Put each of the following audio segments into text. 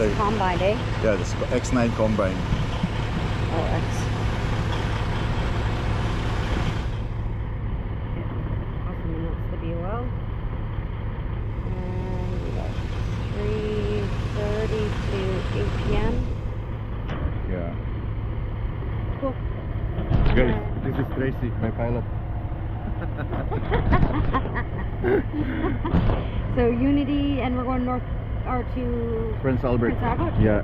is combined, eh? Yeah, this X9 combine. Oh, X. Awesome, and that's the BOL. And we got 3:30 to 8 p.m. Yeah. Cool. Guys, this is Tracy, my pilot. So Unity, and we're going north or to Prince Albert. Prince Albert? Yeah.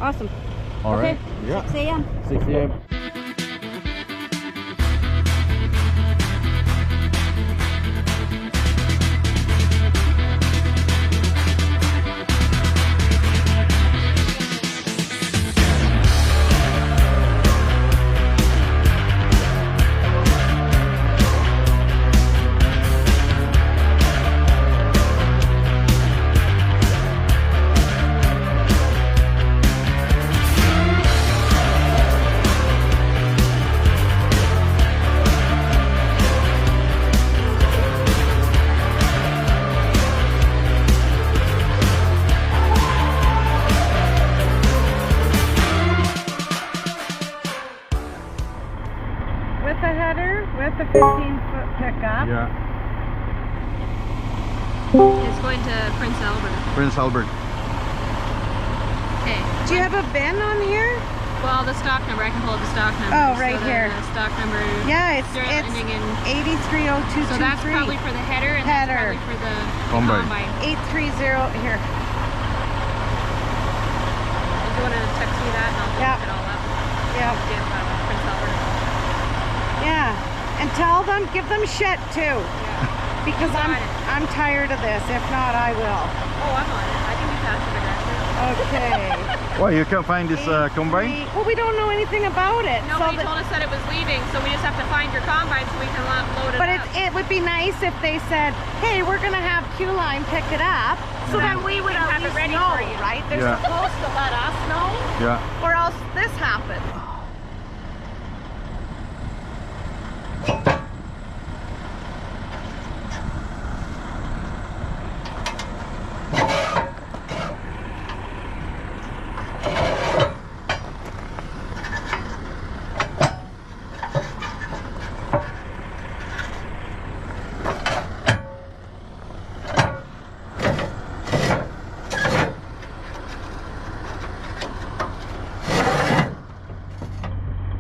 Awesome. All Okay. right. Yeah. 6 a.m. 6 a.m. With the header, with the 15-foot pickup. Yeah. It's going to Prince Albert. Prince Albert. Okay. Do you have a VIN on here? Well, the stock number, I can pull up the stock number. Oh, right here. The stock number. Yeah, it's Serial ending in. 830223. So that's probably for the header, and Header. that's probably for the Combine. combine. 830 here. If you want to text me that, and I'll Yeah. look it all up. Yeah. Give Prince Albert a call. Yeah. And tell them, give them shit too. Yeah. Because Got it. I'm tired of this. If not, I will. Oh, I'm on it. I can be passive aggressive. Okay. Why you can't find this combine? Well, we don't know anything about it. Nobody so told us that it was leaving, so we just have to find your combine so we can load it But up. it would be nice if they said, hey, we're going to have Q-Line pick it up. So then we would have at it least ready know, for you. right? They're Yeah. supposed to let us know, Yeah. or else this happens.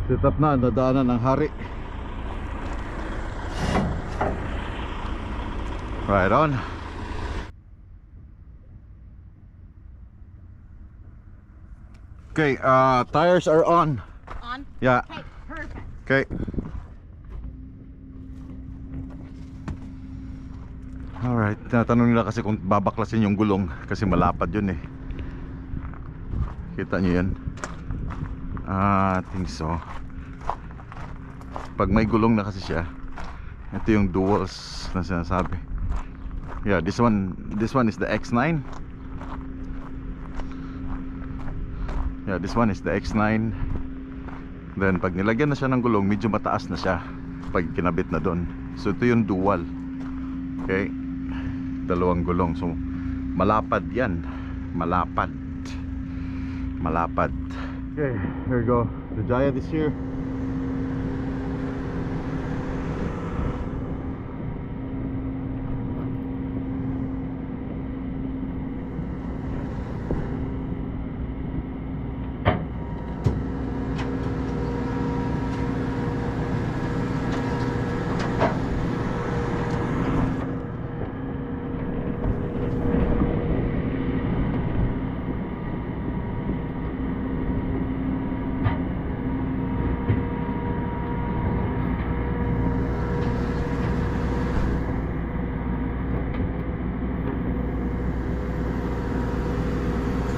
Set up na, nadaanan ng hari. Right on. Okay, tires are on. On? Yeah. Okay, perfect. Okay. Alright, tinatanong nila kasi kung babaklasin yung gulong kasi malapad yun eh. Kita nyo yan? I think so. Pag may gulong na kasi siya, ito yung duals na sinasabi. Yeah, this one is the X9. Yeah, this one is the X9. Then pag nilagyan na siya ng gulong, medyo mataas na siya pag kinabit na doon. So ito yung dual. Okay, dalawang gulong. So malapad yan. Malapad. Okay, here we go. The Giant is here.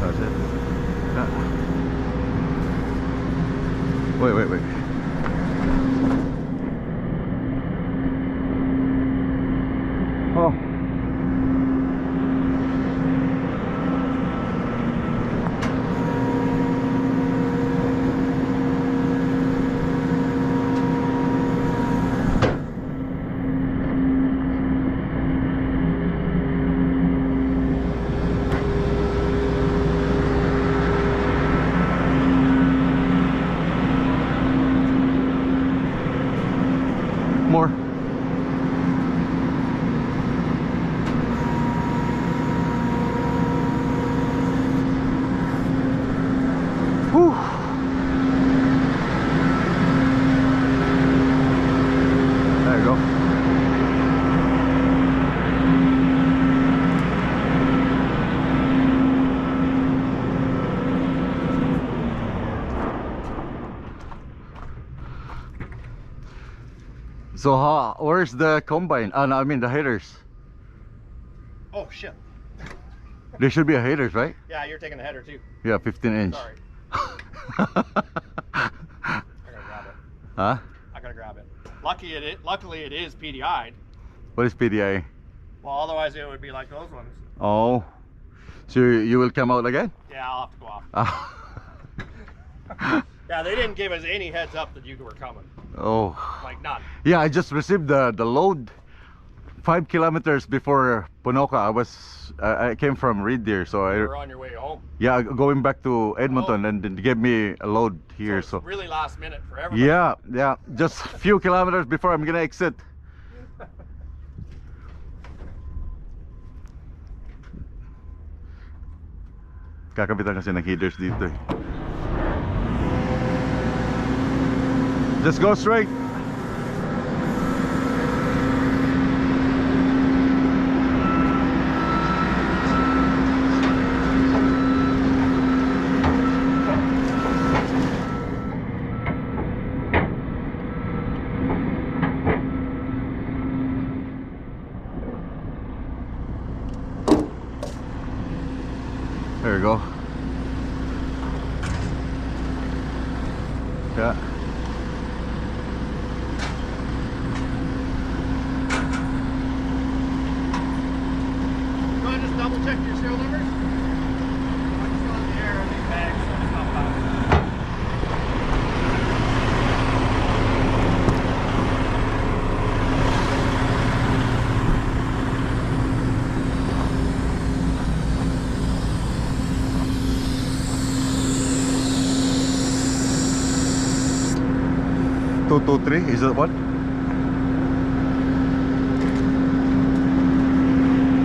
That's it. Wait. Oh. So where's the combine? No, I mean the haters. Oh shit. There should be a haters, right? Yeah, you're taking the header too. Yeah, 15 inch. Sorry. I gotta grab it. Huh? I gotta grab it. Luckily it is PDI'd. What is PDI? Well, otherwise it would be like those ones. Oh, so you will come out again? Yeah, I'll have to go off. Ah. Yeah, they didn't give us any heads up that you were coming. Oh. Like none. Yeah, I just received the load 5 kilometers before Ponoka. I came from Red Deer, so You were on your way home. yeah, going back to Edmonton, and then they gave me a load here. So it's really last minute for everybody. yeah, just a few kilometers before I'm gonna exit. Kakabitan kasi ng headers dito eh. Just go straight. There we go. Yeah. Go ahead and just double check your serial numbers. I'm still in the air in these bags, so it's not loud. Two, 3, is that what?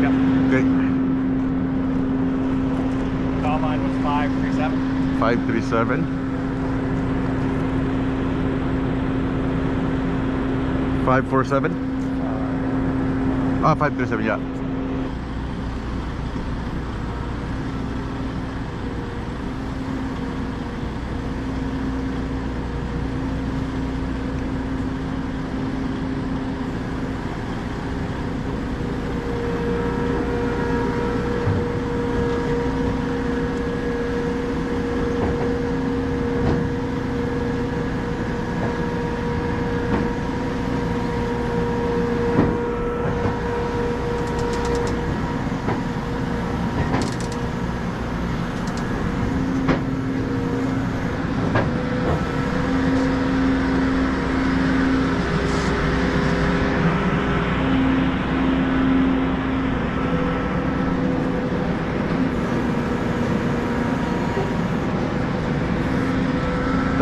Yep. Okay. Call mine was 537. 537. 547. 537, yeah.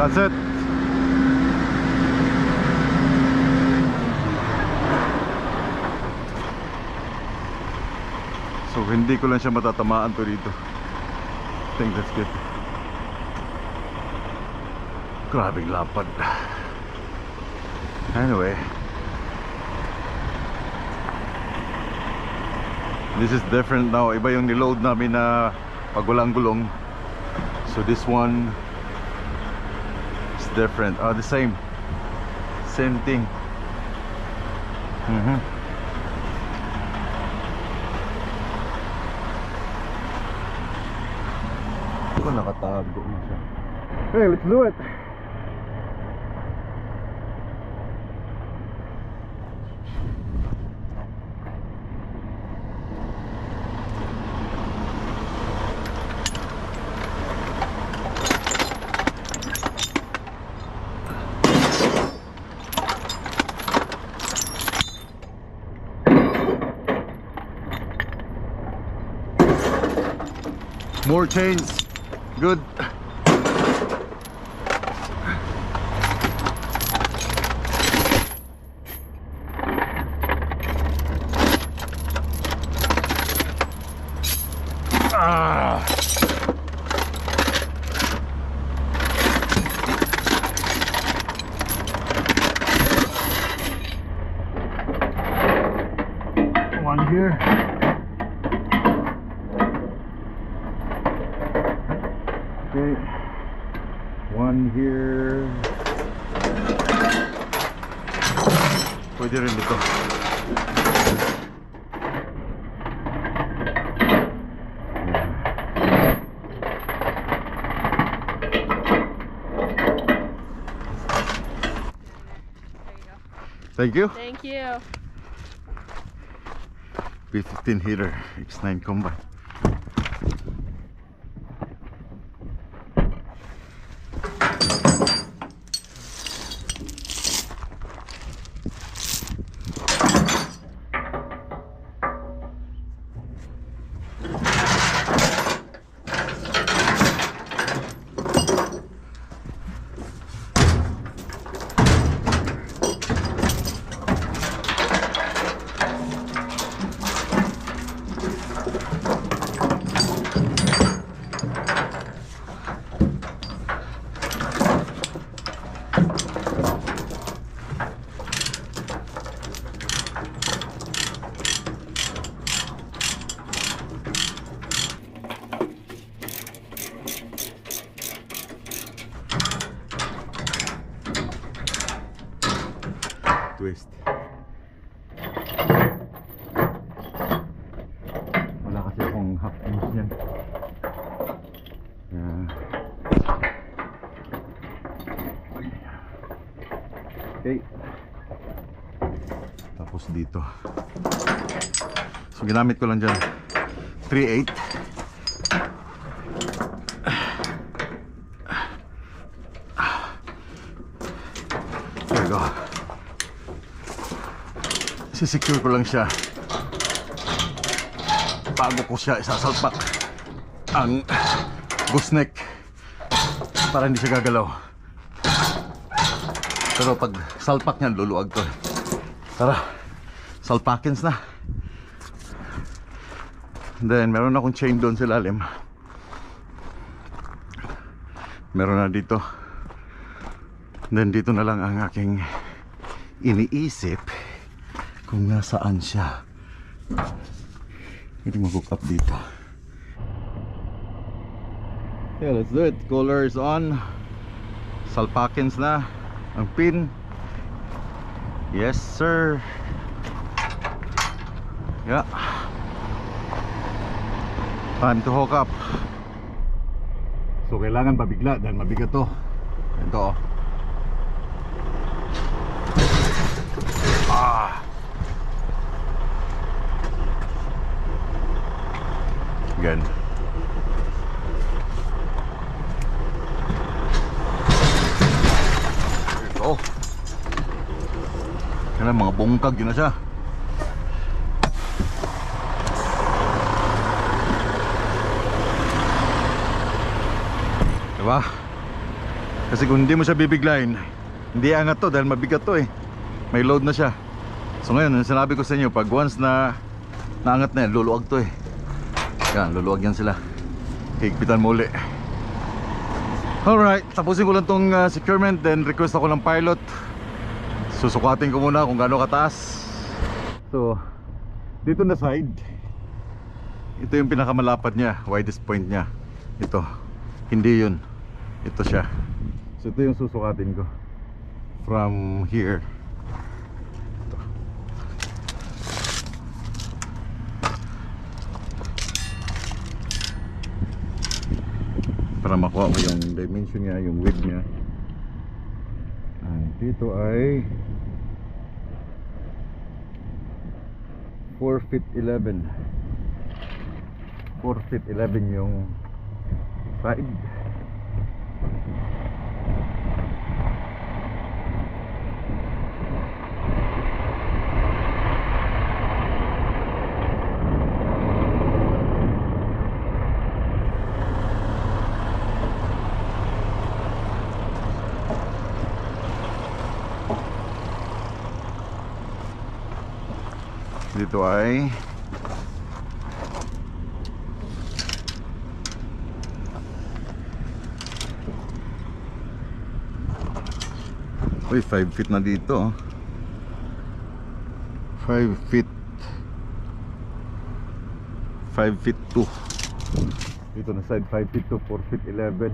That's it. So hindi ko lang siya matatamaan to dito. I think that's good. Grabing lapad. Anyway, this is different now. Iba yung niload namin na pag walang gulong. So this one is different. The same thing. Nakatago na siya. Hey, let's do it. More chains. Good. One here. Okay, one here. Pwede rin dito. Thank you. Thank you. B15 heater X9 Combine. Twist. Wala kasi akong half inch yan. Okay. Tapos dito. So ginamit ko lang dyan 3/8. There we go. Sisecure ko lang siya bago ko siya isasalpak ang gooseneck para hindi siya gagalaw. Pero pag salpak niyan, luluwag to. Tara, salpakins na. Then meron akong chain doon sa ilalim. Meron na dito. Then dito na lang ang aking iniisip kung nasaan siya. Hindi mag-hook up dito. Yeah, let's do it. Collar is on. Salpakins na ang pin. Yes sir. Yeah. Time to hook up. So kailangan pabigla dahil mabigat to. Ito. Again. Ito. Kaya mga bungkag yun na siya. Diba? Kasi kung hindi mo siya bibiglayin, hindi angat to dahil mabigat to eh. May load na siya. So ngayon, sinabi ko sa inyo, pag once na naangat na yan, luluwag to eh. Yan, luluwag yan sila. Higpitan mo uli. Alright, tapusin ko lang tong securement. Then request ako ng pilot. Susukatin ko muna kung gaano kataas. So, dito na side, ito yung pinakamalapad niya, widest point niya. Ito, hindi yun. Ito siya. So ito yung susukatin ko from here. Para makuha ko yung dimension niya, yung width niya. Dito ay 4 feet 11. 4 feet 11 yung side. Dito ay uy, 5 feet na dito. 5 feet 5 feet 2. Dito na side 5 feet 2, 4 feet 11.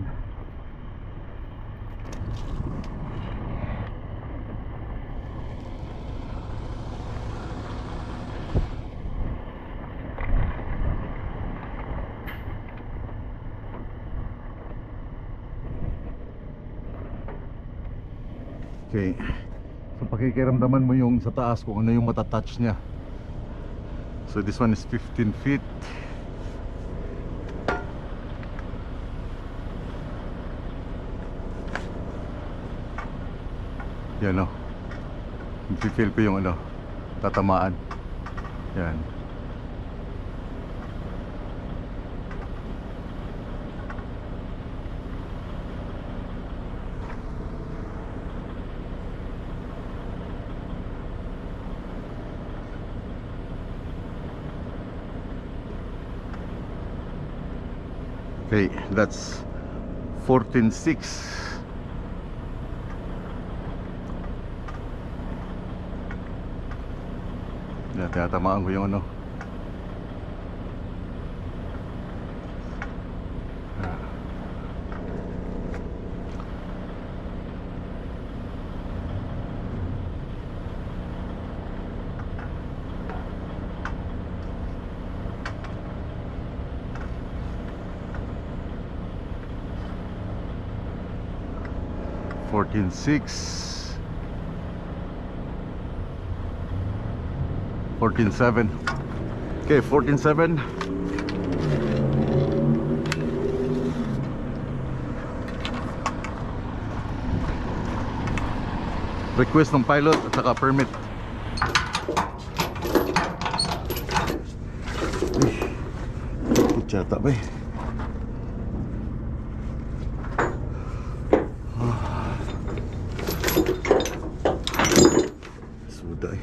Okay. So pakikiramdaman mo yung sa taas kung ano yung matatouch niya. So this one is 15 feet. Yan o. Feel ko yung ano, tatamaan. Yan. Okay, that's 14.6. Yan, tinatamaan ko yung ano. Fourteen six, 14.7. Okay, 14.7. Request ng pilot at saka permit. Kutsata ba eh. Suday.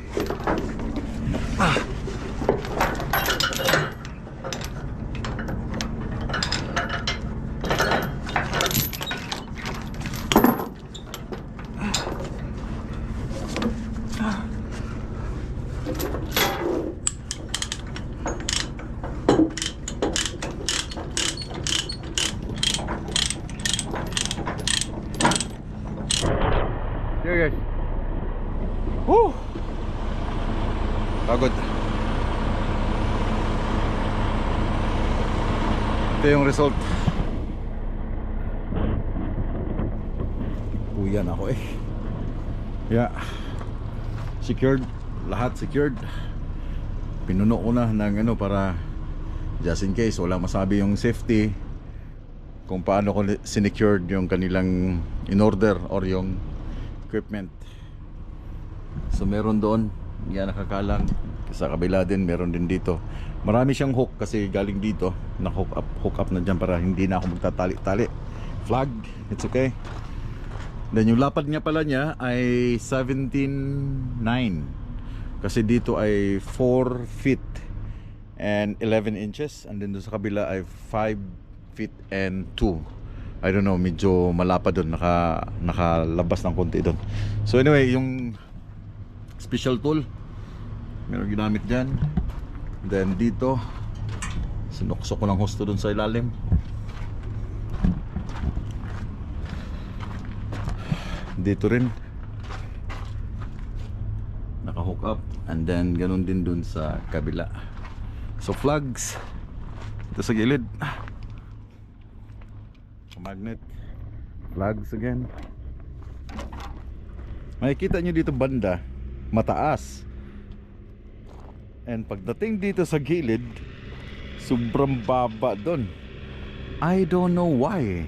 Here guys. Woo! Pagod. Ito yung result. Uyan ako eh. Yeah. Secured. Lahat secured. Pinuno ko na ng ano para just in case walang masabi yung safety kung paano ko sinecured yung kanilang in order or yung equipment. So meron doon, yan nakakalang. Sa kabila din, meron din dito. Marami siyang hook kasi galing dito. Hook up na dyan para hindi na ako magtatali-tali. Flag, it's okay. Then yung lapad niya pala niya ay 17.9. Kasi dito ay 4 feet and 11 inches. And then doon sa kabila ay 5 feet and 2. I don't know, medyo malapad doon, nakalabas ng konti doon. So anyway, yung special tool meron ginamit dyan. Then dito sinuksok ko ng husto doon sa ilalim. Dito rin naka-hook up. And then ganun din doon sa kabila. So flags ito sa gilid, magnet, flags again. Makikita nyo dito banda mataas, and pagdating dito sa gilid sobrang baba doon. I don't know why.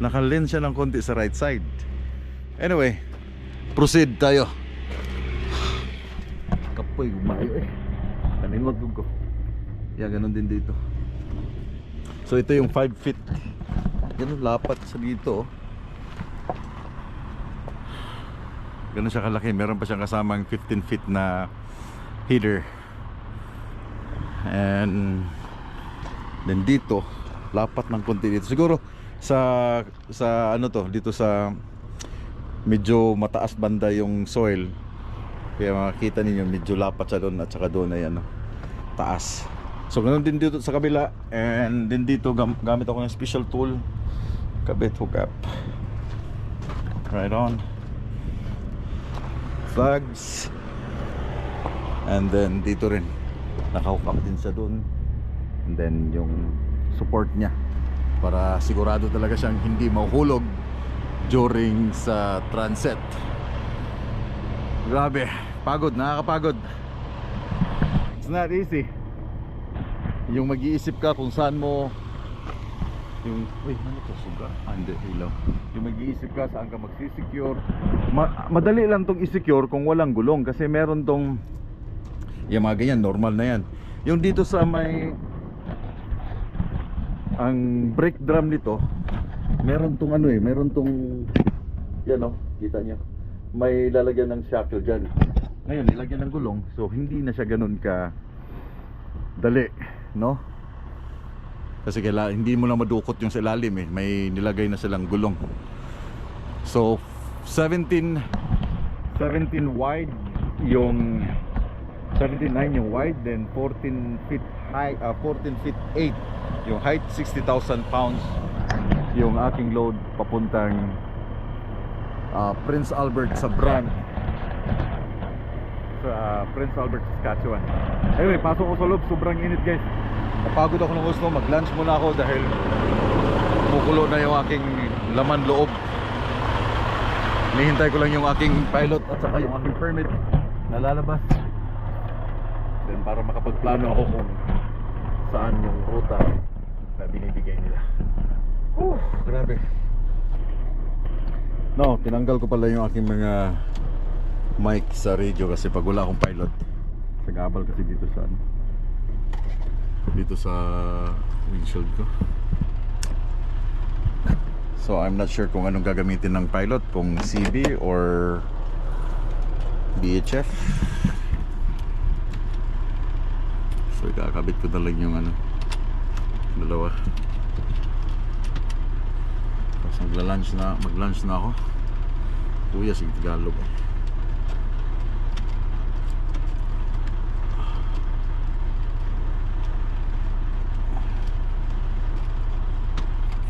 Nakalens siya ng konti sa right side. Anyway, proceed tayo. Kapoy gumayo eh. Kaninwag ko. Yeah, ganun din dito. So ito yung 5 feet. Ganun lapat sa dito. Ganun siya kalaki. Meron pa siyang kasamang 15 feet na header. And then dito lapat ng konti dito. Siguro sa ano to, dito sa medyo mataas banda yung soil. Kaya makikita ninyo medyo lapat siya doon at saka doon ay ano, taas. So ganun din dito sa kabila. And then dito gamit ako ng special tool, kabit, hook up, right on, flags. And then dito rin naka-hook up din sa doon. And then yung support niya para sigurado talaga siyang hindi mahuhulog during sa transit. Grabe, pagod, nakakapagod. It's not easy. Yung mag-iisip ka kung saan mo yung, ano to, suga? Hindi, ilaw. Yung mag-iisip ka saan ka magsisecure. Madali lang tong isecure kung walang gulong. Kasi meron tong, yung mga ganyan, normal na yan. Yung dito sa may, ang brake drum nito, meron tong ano meron tong, yan o, kita nyo, may lalagyan ng shackle dyan. Ngayon, nilagyan ng gulong, so hindi na siya ganun ka dali, no? Kasi hindi mo na madukot yung sa ilalim may nilagay na silang gulong. So 17 wide yung 79 yung wide, then 14 feet high, 14 feet 8 yung height. 60,000 pounds yung aking load papuntang Prince Albert sa Brant, sa Prince Albert, Saskatchewan. Anyway, pasok ko sa loob, sobrang init guys. Napagod ako ng gusto, mag-lunch muna ako dahil kumukulo na yung aking laman loob. Nihintay ko lang yung aking pilot at saka yung aking permit na lalabas. Then para makapagplano ako kung saan yung ruta na binibigay nila. Grabe. No, tinanggal ko pala yung aking mga mic sa radio kasi pag wala akong pilot, sagabal kasi dito sa windshield ko. So I'm not sure kung anong gagamitin ng pilot, kung CB or VHF. So ikakabit ko na lang yung dalawa. Tapos mag-lunch na ako. Kuya, sige Tagalog.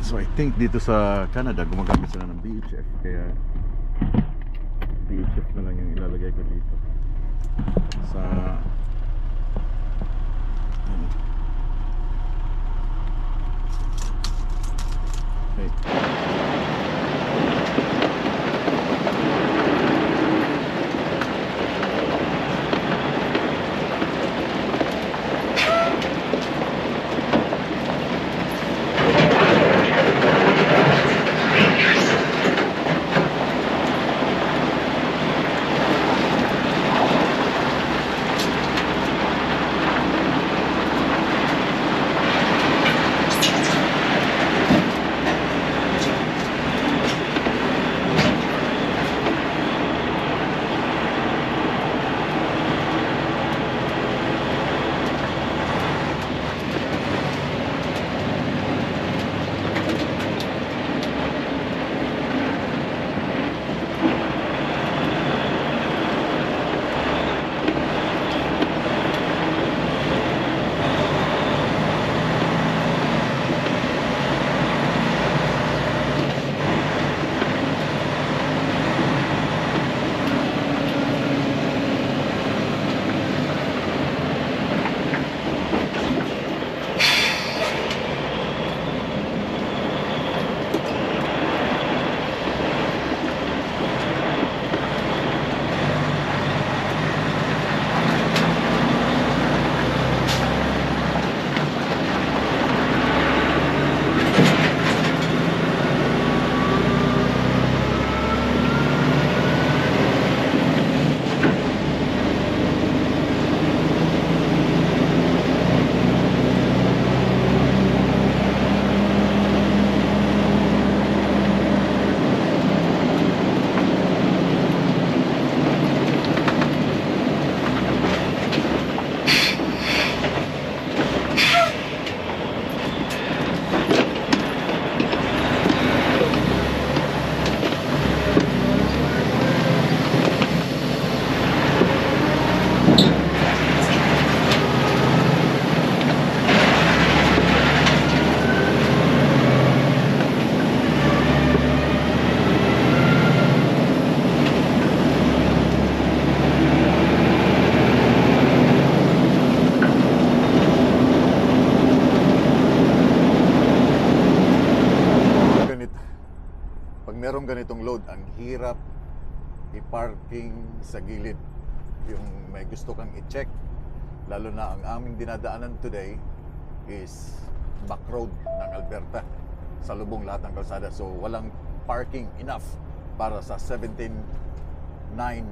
So I think dito sa Canada gumagamit sila ng VHF, kaya VHF na lang yung ilalagay ko dito sa hey. ganitong load, ang hirap i-parking sa gilid. Yung may gusto kang i-check, lalo na ang aming dinadaanan today is back road ng Alberta, sa lubong lahat ng kalsada, so walang parking enough para sa 17.9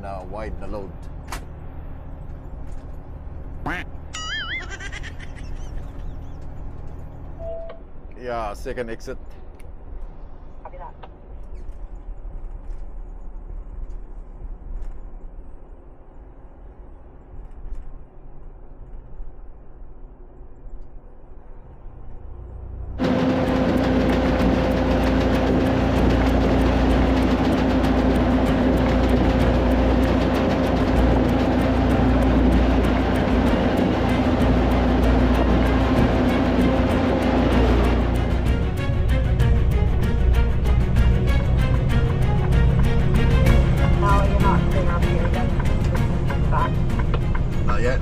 na wide na load. Yeah, second exit. No, you're not clear up here yet. Back. Not yet.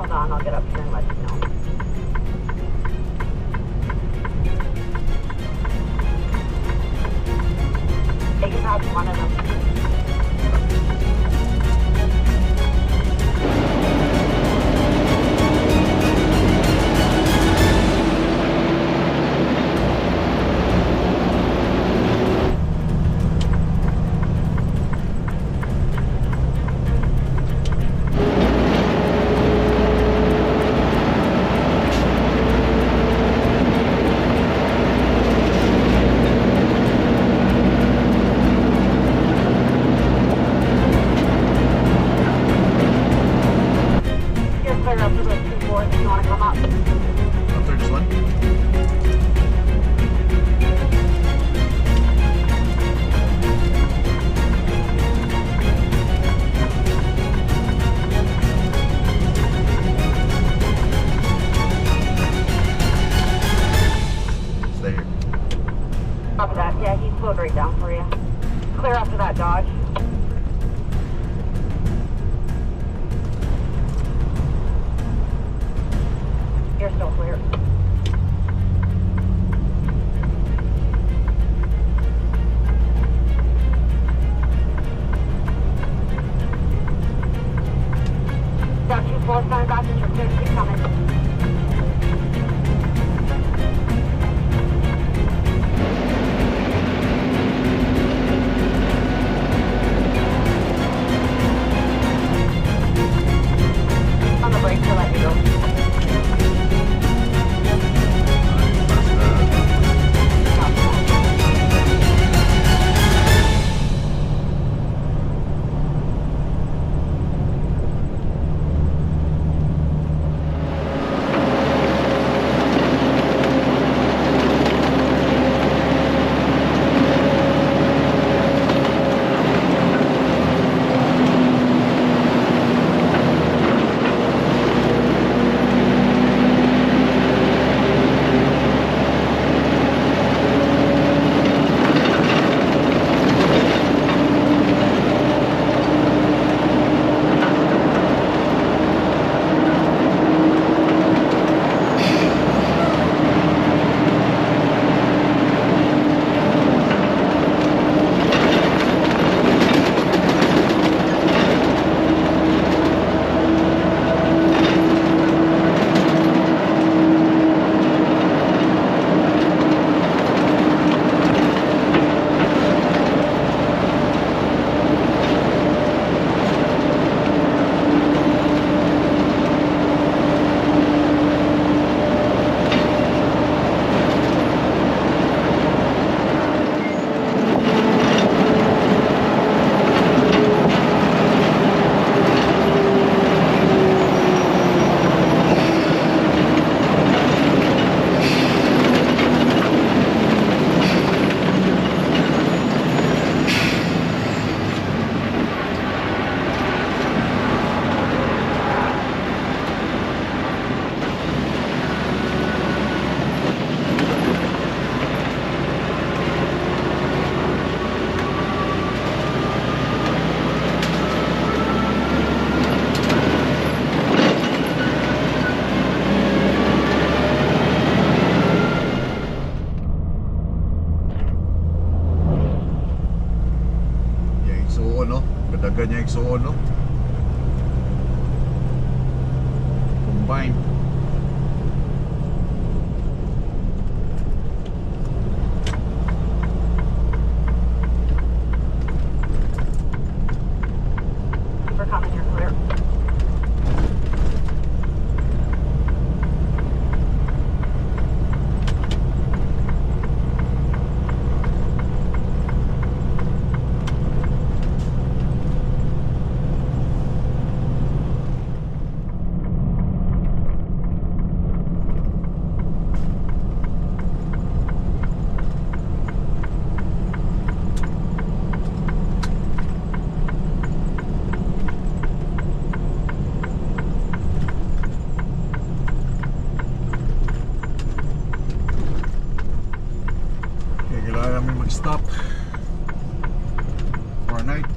Hold on, I'll get up here and let you know. They can pass one of them. You're clear up to the 2-4 if you want to come up. After this one? Stay here. Copy that. Yeah, he's slowed right down for you. Clear after that Dodge. You're still clear. Got 2-4 sign back and you're clear to keep coming. igsuon, no? Combine. We're coming, you're clear. Okay, kailangan namin mag-stop for a night.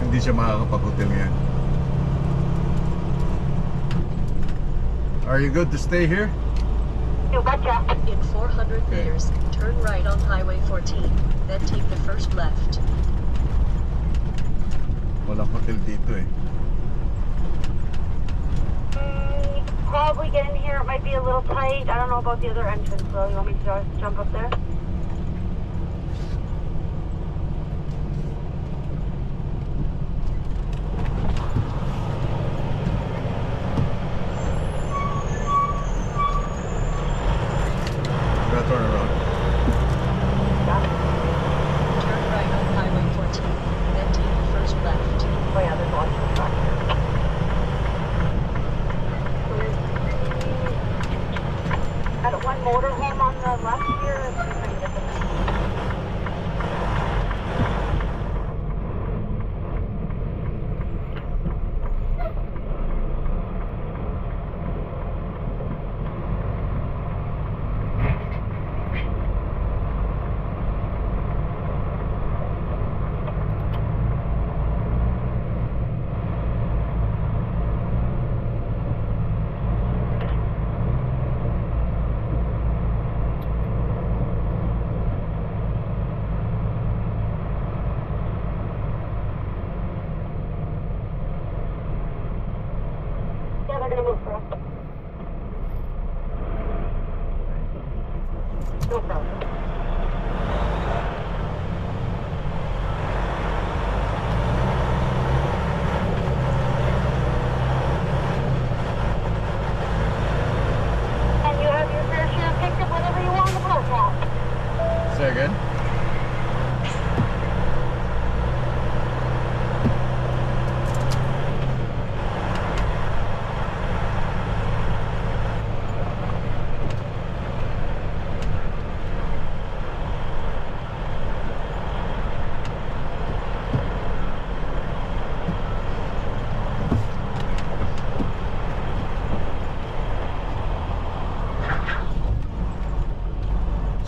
Hindi siya makakapag-hotel ngayon. Are you good to stay here? You betcha. In 400 Okay. meters, turn right on Highway 14, then take the first left. Walang hotel dito eh. You could probably get in here. It might be a little tight. I don't know about the other entrance, though. You want me to just jump up there? We gotta turn around. Turn right on Highway 14, then take the first left. Oh, yeah, there's lots of trucks here. So there's got one motorhome on the left here. Let's see if I can get the Yeah, they're gonna move for us. No problem. And you have your fair share picked up whatever you want in the park house. Say again?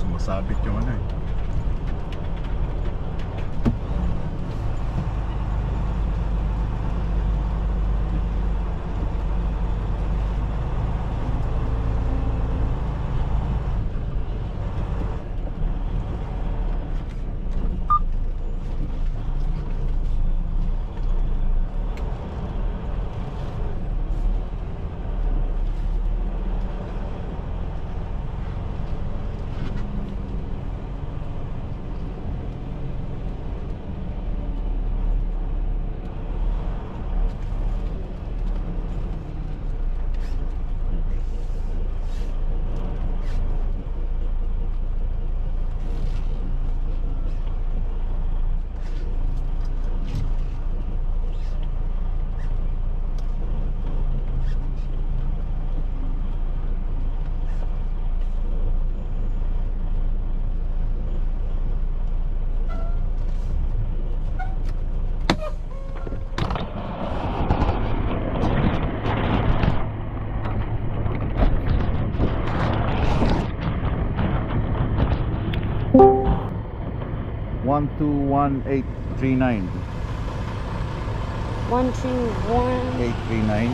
Sumasabit yung ano eh. 121839. 121 839.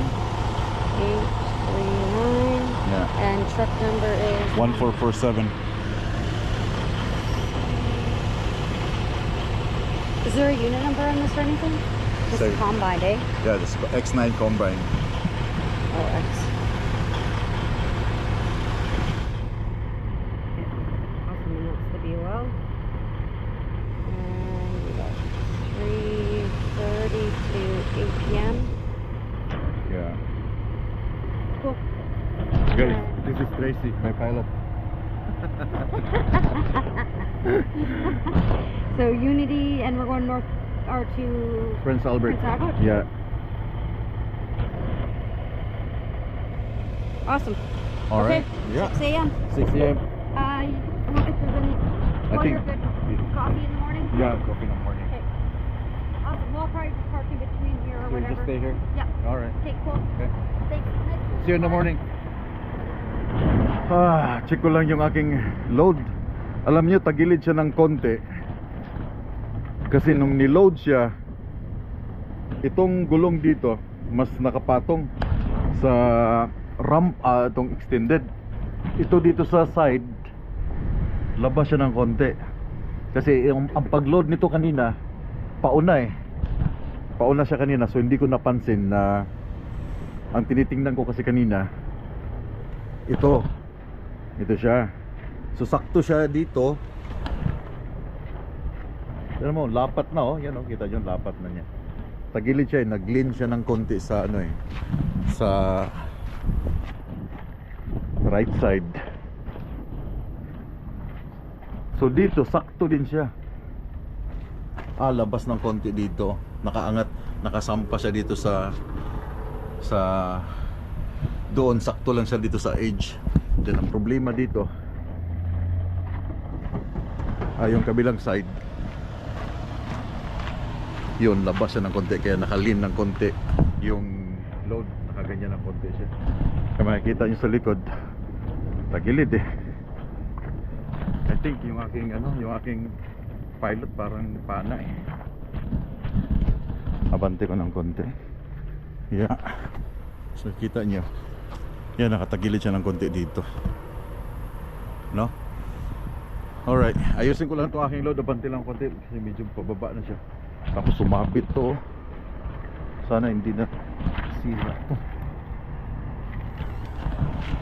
839. Yeah. And truck number is 1447. Is there a unit number on this or anything? This Sorry. is combined, eh? Yeah, this is X9 combine. Oh, X. Awesome, and that's the BUL. And we got 3:30 to 8 p.m. Yeah. Cool. Guys, this is Tracy, my pilot. So Unity, and we're going north or to Prince Albert. Prince Albert? Yeah. Awesome. All Okay, right. Yeah. 6 a.m. 6 a.m. Look if there's any. I Oh, think- you're good. Coffee in the morning? Yeah, coffee in the morning. Okay. Awesome. We'll probably just park in between here or You whatever. just stay here? Yeah. All right. Okay, cool. Okay. Thanks. See you in the morning. Check ko lang yung aking load. Alam nyo, tagilid siya ng konti. Kasi nung niload siya, itong gulong dito, mas nakapatong sa ramp, itong extended. Ito dito sa side, labas siya ng konti. Kasi ang pagload nito kanina, pauna eh. Pauna siya kanina, so hindi ko napansin na ang tinitingnan ko kasi kanina, ito siya. So sakto siya dito. Yan mo, lapat na oh. Yan oh, kita nyo, lapat na niya. Tagilid siya eh, nag-lean siya ng konti sa ano eh, sa right side. So dito, sakto din siya. Labas ng konti dito. Nakaangat, nakasampa siya dito sa doon, sakto lang siya dito sa edge. Then ang problema dito, yung kabilang side, yun, labas siya ng konti, kaya nakalin ng konti yung load, nakaganyan ng konti siya. Kaya makikita nyo sa likod, tagilid eh. I think yung aking pilot parang pana eh. Abante ko ng konti. Yeah. So kita nyo, yan, nakatagilid siya ng konti dito, no? Alright, ayusin ko lang itong aking load, abante lang konti kasi medyo pababa na siya. Tapos sumabit to. Sana hindi na sira to.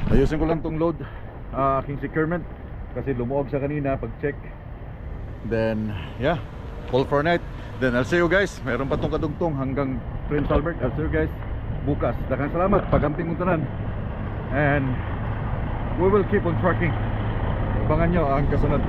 Ayusin ko lang itong load, aking securement, kasi lumuog siya kanina pag check. Then yeah, call for night. Then I'll see you guys, meron pa itong kadugtong hanggang Prince Albert. I'll see you guys bukas. Daghang salamat, pagamping mo tanan. And we will keep on tracking. Abangan nyo ang kasunod.